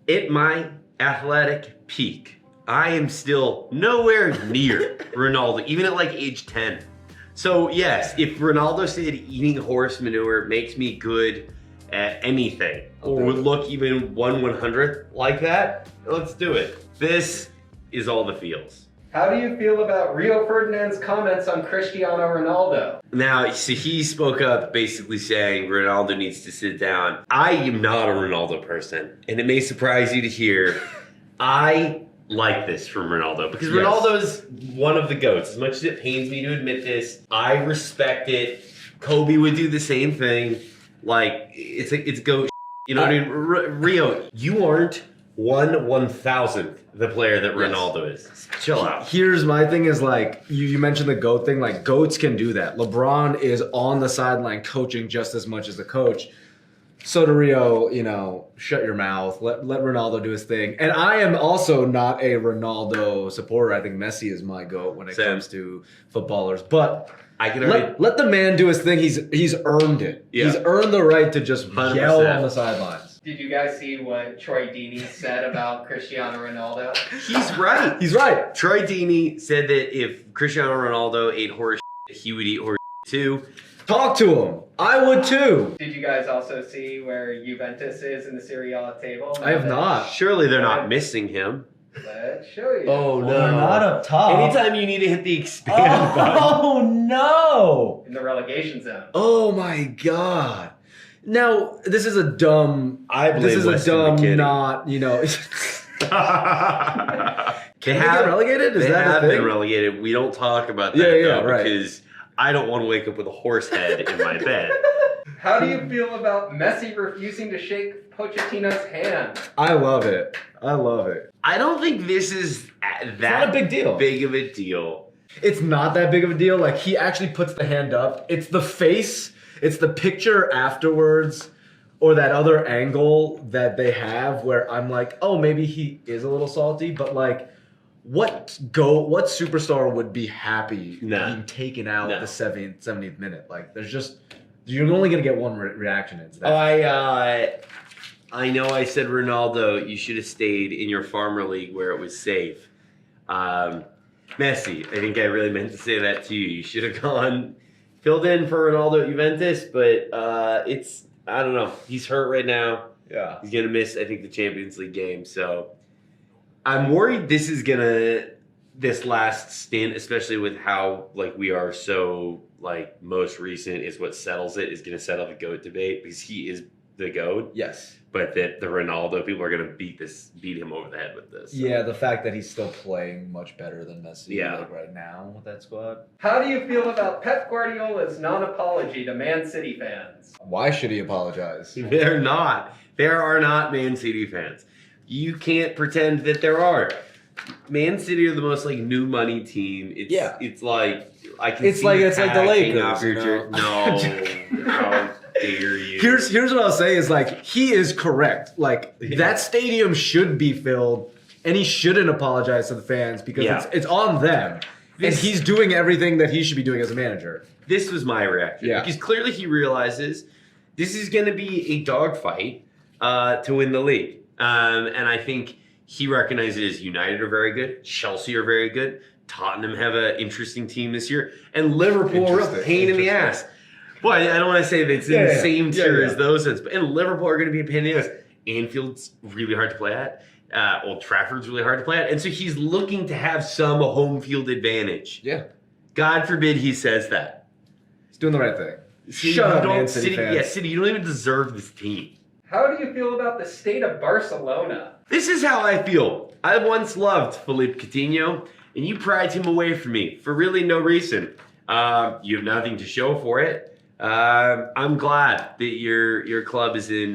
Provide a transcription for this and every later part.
at my athletic peak, I am still nowhere near Ronaldo, even at like age 10. So yes, if Ronaldo said eating horse manure makes me good at anything, or would look even 1/100th like that, let's do it. This is all the feels. How do you feel about Rio Ferdinand's comments on Cristiano Ronaldo? Now, so he spoke up basically saying Ronaldo needs to sit down. I am not a Ronaldo person, and it may surprise you to hear, I like this from Ronaldo because Yes. Ronaldo is one of the GOATs. As much as it pains me to admit this, I respect it. Kobe would do the same thing. Like, it's GOAT. You know what I mean? Rio, you aren't 1/1000th the player that Ronaldo is. Chill out. Here's my thing is like, you mentioned the GOAT thing, like GOATs can do that. LeBron is on the sideline coaching just as much as the coach. So to Rio, you know, shut your mouth, let Ronaldo do his thing. And I am also not a Ronaldo supporter. I think Messi is my GOAT when it comes to footballers. But I can already... let the man do his thing. He's earned it. Yeah. He's earned the right to just 100%. yell on the sidelines. Did you guys see what Troy Deeney said about Cristiano Ronaldo? He's right. He's right. Troy Deeney said that if Cristiano Ronaldo ate horse shit, he would eat horse shit too. Talk to him. I would too. Did you guys also see where Juventus is in the Serie A table? I have not. Surely they're not missing him. Let's show you. Oh no. They're not up top. Anytime you need to hit the expand button. Oh no. In the relegation zone. Oh my god. Now, this is a dumb... I blame This is Weston a dumb, McKinney. not, you know... They get relegated? Is they that a have thing? been relegated. We don't talk about that Yeah, though, right. because I don't want to wake up with a horse head in my bed. How do you feel about Messi refusing to shake Pochettino's hand? I love it. I love it. I don't think this is that not a big deal. Big of a deal. It's not that big of a deal. Like, he actually puts the hand up. It's the face. It's the picture afterwards. Or that other angle that they have where I'm like, oh, maybe he is a little salty. But, like, what superstar would be happy being taken out the 70th minute? Like, there's just... You're only going to get one reaction. It's that. I know I said, Ronaldo, you should have stayed in your farmer league where it was safe. Messi, I think I really meant to say that to you. You should have gone, filled in for Ronaldo at Juventus, but I don't know. He's hurt right now. Yeah. He's going to miss, I think, the Champions League game. So I'm worried this last stint, especially with how, like, we are so, like, most recent is what settles it, is going to settle the GOAT debate because he is the GOAT. Yes. But that the Ronaldo, people are going to beat him over the head with this. So. Yeah, the fact that he's still playing much better than Messi Yeah. like right now with that squad. How do you feel about Pep Guardiola's non-apology to Man City fans? Why should he apologize? They're not. There are not Man City fans. You can't pretend that there are. Man City are the most, like, new money team. It's like I can. It's see like you the tagging Lakers. off your You know? How dare you? Here's what I'll say is, like, he is correct. Like, that stadium should be filled, and he shouldn't apologize to the fans because it's on them. And he's doing everything that he should be doing as a manager. This was my reaction. Yeah. Because clearly he realizes this is going to be a dogfight to win the league. And I think he recognizes United are very good, Chelsea are very good, Tottenham have an interesting team this year, and Liverpool are a real pain in the ass. Well, I don't want to say that it's in the same tier as those ones, but Liverpool are going to be a pain in the ass. Anfield's really hard to play at. Old Trafford's really hard to play at. And so he's looking to have some home field advantage. Yeah. God forbid he says that. He's doing the right thing. Shut up, Man City fans. Yeah, City, you don't even deserve this team. How do you feel about the state of Barcelona? This is how I feel. I once loved Philippe Coutinho, and you pried him away from me for really no reason. You have nothing to show for it. I'm glad that your club is in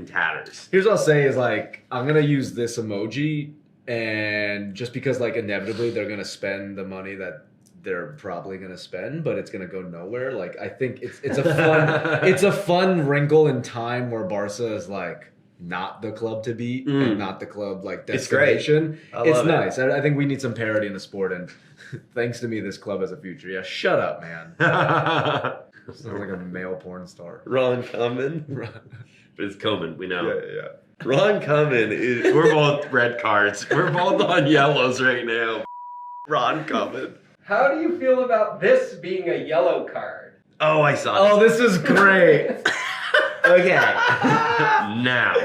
tatters. Here's what I'll say is, like, I'm gonna use this emoji, and just because, like, inevitably they're gonna spend the money that they're probably gonna spend, but it's gonna go nowhere. Like, I think it's a fun it's a fun wrinkle in time where Barca is, like, not the club to beat and not the club, like, destination. It's nice. I think we need some parity in the sport, and thanks to me, this club has a future. Yeah, shut up, man. Sounds like a male porn star. Ron coming. But it's coming, we know. Yeah. Ron Cummins is. We're both red cards. We're both on yellows right now. Ron Cummins. How do you feel about this being a yellow card? Oh, I saw Oh, this is great. Okay. Now,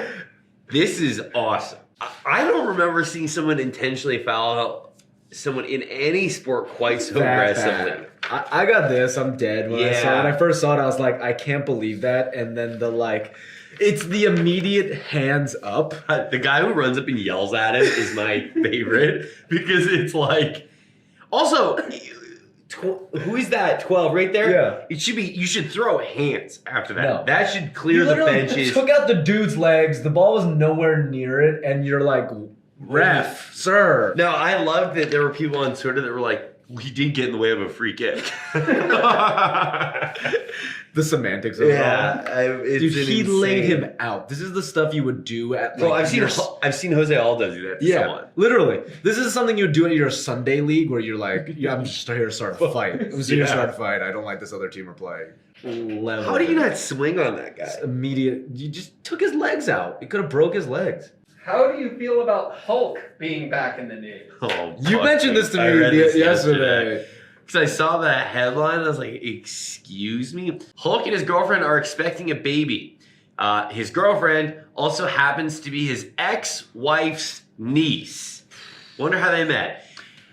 this is awesome. I don't remember seeing someone intentionally foul out someone in any sport quite so aggressively. I got this. I'm dead. When I first saw it, I was like, I can't believe that. And then it's the immediate hands up. The guy who runs up and yells at him is my favorite because it's like. Also, who is that? 12 right there. Yeah. It should be. You should throw hands after that. No. That should clear You the literally benches. took out the dude's legs. The ball was nowhere near it, and you're like, ref, sir. No, I loved that there were people on Twitter that were like, he did get in the way of a free kick. The semantics of it all. Dude, He laid him out. This is the stuff you would do at. Well, like, I've seen Jose Aldo do that to someone. Literally. This is something you would do at your Sunday league where you're like, I'm just here to start a fight. I'm just here to start a fight. I don't like this other team we're playing. How do you not swing on that guy? Immediate. You just took his legs out. You could have broke his legs. How do you feel about Hulk being back in the news? Oh, You fuck mentioned this to I me read this yesterday. Because I saw that headline and I was like, excuse me? Hulk and his girlfriend are expecting a baby. His girlfriend also happens to be his ex-wife's niece. Wonder how they met.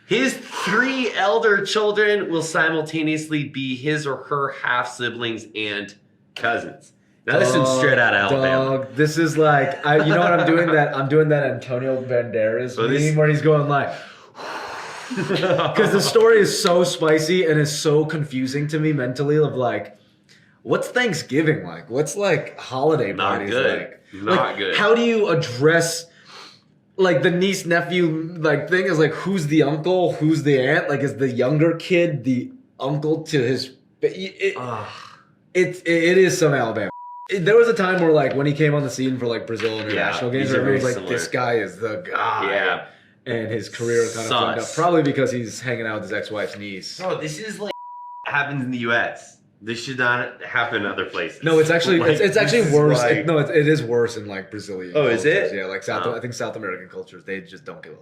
His 3 elder children will simultaneously be his or her half-siblings and cousins. Now this is straight out of Alabama. Dog, this is like, you know what I'm doing? I'm doing that Antonio Banderas meme where he's going like, because the story is so spicy and is so confusing to me mentally of like, what's Thanksgiving like? What's like holiday parties like? Not good. How do you address like the niece nephew like thing is like who's the uncle, who's the aunt? Like is the younger kid the uncle to his? It is some Alabama. There was a time where like when he came on the scene for like Brazil international games, where everyone was like, "This guy is the guy." Yeah. And his career kind of fucked up, probably because he's hanging out with his ex-wife's niece. Bro, this is like happens in the U.S. This should not happen in other places. No, it's actually like, it's actually worse. Like... It is worse in like Brazilian. Oh, cultures. is it? Yeah, like I think South American cultures, they just don't give a.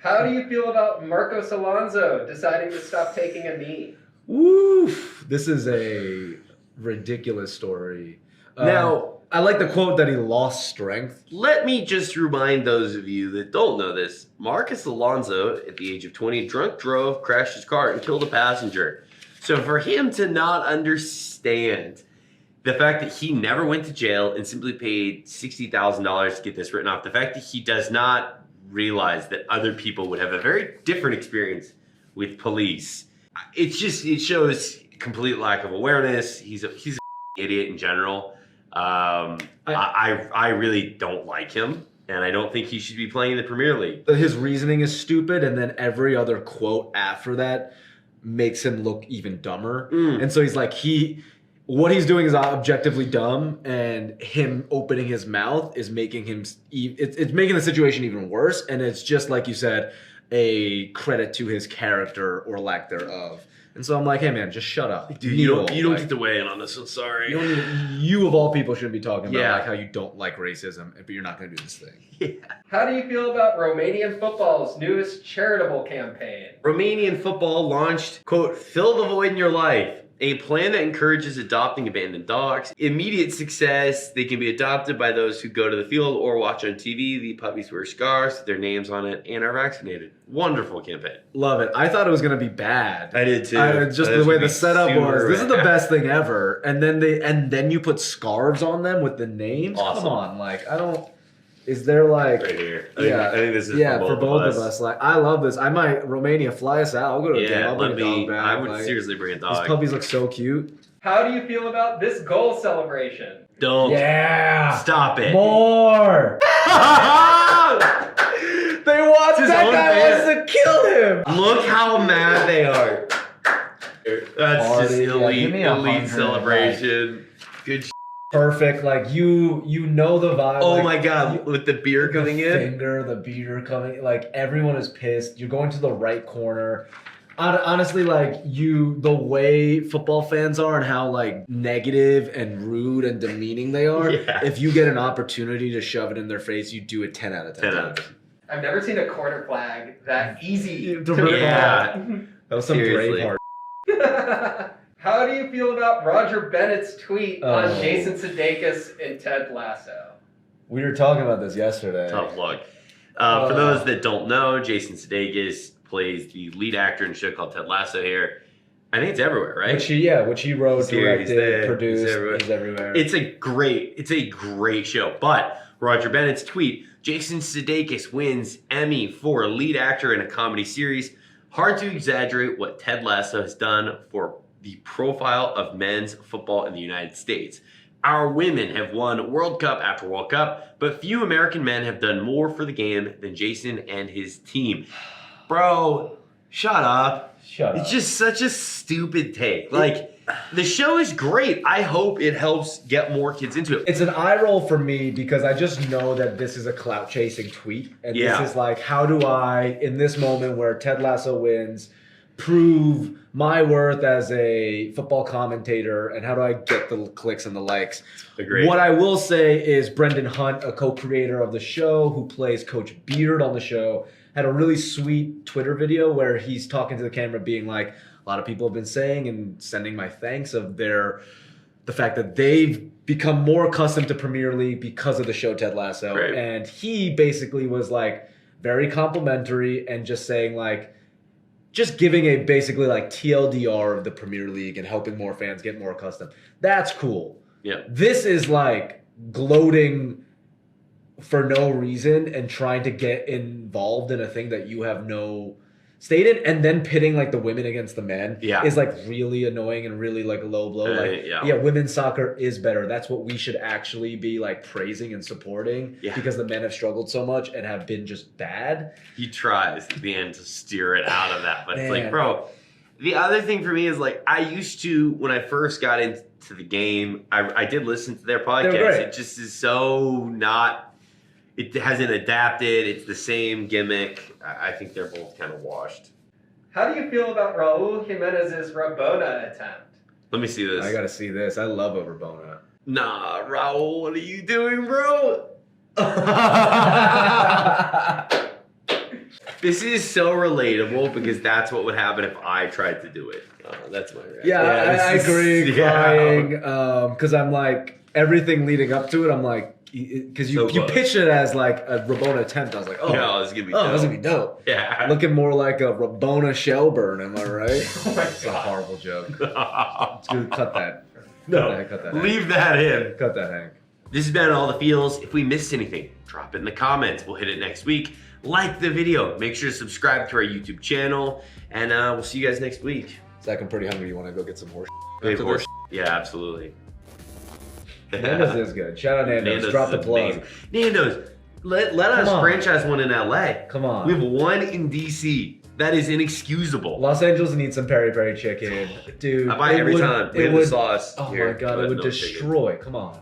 How do you feel about Marcos Alonso deciding to stop taking a knee? Woof! This is a ridiculous story. Now, I like the quote that he lost strength. Let me just remind those of you that don't know this. Marcos Alonso, at the age of 20, drunk drove, crashed his car, and killed a passenger. So for him to not understand the fact that he never went to jail and simply paid $60,000 to get this written off, the fact that he does not realize that other people would have a very different experience with police, it shows complete lack of awareness. He's an idiot in general. I really don't like him, and I don't think he should be playing in the Premier League. His reasoning is stupid, and then every other quote after that makes him look even dumber. And so he's like, what he's doing is objectively dumb, and him opening his mouth is making him, it's making the situation even worse, and it's just like you said, a credit to his character or lack thereof. And so I'm like, hey man, just shut up. Dude, you don't get to weigh in on this one, sorry. You of all people shouldn't be talking about like how you don't like racism, but you're not going to do this thing. Yeah. How do you feel about Romanian football's newest charitable campaign? Romanian football launched, quote, "Fill the void in your life," a plan that encourages adopting abandoned dogs. Immediate success. They can be adopted by those who go to the field or watch on TV. The puppies wear scarves with their names on it and are vaccinated. Wonderful campaign. Love it. I thought it was going to be bad. I did too. Just the way the setup was. This is the best thing ever. And then you put scarves on them with the names. Awesome. Come on, like I don't. Is there like Right here. I think this is for both of us. Like I love this. I might Romania fly us out. I'll go to a game. I'll bring a dog back. I would like, seriously bring a dog. These puppies look so cute. How do you feel about this goal celebration? Don't. Yeah. Stop it. More. They want that guy wants to kill him. Look how mad they are. That's Party, just give me a elite 100, celebration. Good. Perfect. Like you know the vibe. Oh like, my god, with the beer coming in. The beer coming. Like everyone is pissed. You're going to the right corner. Honestly, like the way football fans are and how like negative and rude and demeaning they are. Yeah. If you get an opportunity to shove it in their face, you do it 10 out of 10 10 out of times. I've never seen a corner flag that easy To to rip Yeah. That was some Seriously. Braveheart. How do you feel about Roger Bennett's tweet on Oh. Jason Sudeikis and Ted Lasso? We were talking about this yesterday. Tough luck. For those that don't know, Jason Sudeikis plays the lead actor in a show called Ted Lasso here. I think it's everywhere, right? Which he wrote, Series directed, there, produced. he's everywhere. He's everywhere. It's a great show. But Roger Bennett's tweet, Jason Sudeikis wins Emmy for lead actor in a comedy series. Hard to exaggerate what Ted Lasso has done for the profile of men's football in the United States. Our women have won World Cup after World Cup, but few American men have done more for the game than Jason and his team. Bro, shut up. Shut up. It's just such a stupid take. Like, the show is great. I hope it helps get more kids into it. It's an eye roll for me because I just know that this is a clout chasing tweet. And Yeah. this is like, how do I, in this moment where Ted Lasso wins, prove my worth as a football commentator, and how do I get the clicks and the likes? Agreed. What I will say is Brendan Hunt, a co-creator of the show who plays Coach Beard on the show, had a really sweet Twitter video where he's talking to the camera being like, a lot of people have been saying and sending my thanks of the fact that they've become more accustomed to Premier League because of the show Ted Lasso. Right. And he basically was like very complimentary and just saying like, just giving a basically like TLDR of the Premier League and helping more fans get more accustomed. That's cool. Yeah. This is like gloating for no reason and trying to get involved in a thing that you have no stayed in, and then pitting like the women against the men is like really annoying and really like a low blow. Like, yeah, women's soccer is better. That's what we should actually be like praising and supporting because the men have struggled so much and have been just bad. He tries at the end to steer it out of that, but it's like, bro. The other thing for me is like, I used to, when I first got into the game, I did listen to their podcast. It just is so not. It hasn't adapted. It's the same gimmick. I think they're both kind of washed. How do you feel about Raul Jimenez's Rabona attempt? Let me see this. I gotta see this. I love Overbona. Nah, Raul, what are you doing, bro? This is so relatable because that's what would happen if I tried to do it. That's my reaction. Yeah, I agree. Crying, because I'm like everything leading up to it. I'm like. Because you pitched it as like a Rabona attempt. I was like, oh, this is gonna be dope. This is gonna be dope. Yeah. Looking more like a Rabona shell burn, am I right? It's a horrible joke. Dude, cut that. Cut that. Leave that in. Cut that, Hank. This has been All the Feels. If we missed anything, drop it in the comments. We'll hit it next week. Like the video. Make sure to subscribe to our YouTube channel. And we'll see you guys next week. Zach, I'm pretty hungry. You want to go get some horse? Yeah, absolutely. Nando's is good. Shout out Nando's. Drop the plug. Nando's. Let us franchise one in LA. Come on. We have one in DC. That is inexcusable. Los Angeles needs some peri peri chicken. Dude. I buy it every time. We have the sauce. Oh here, my God. It would destroy. Chicken. Come on.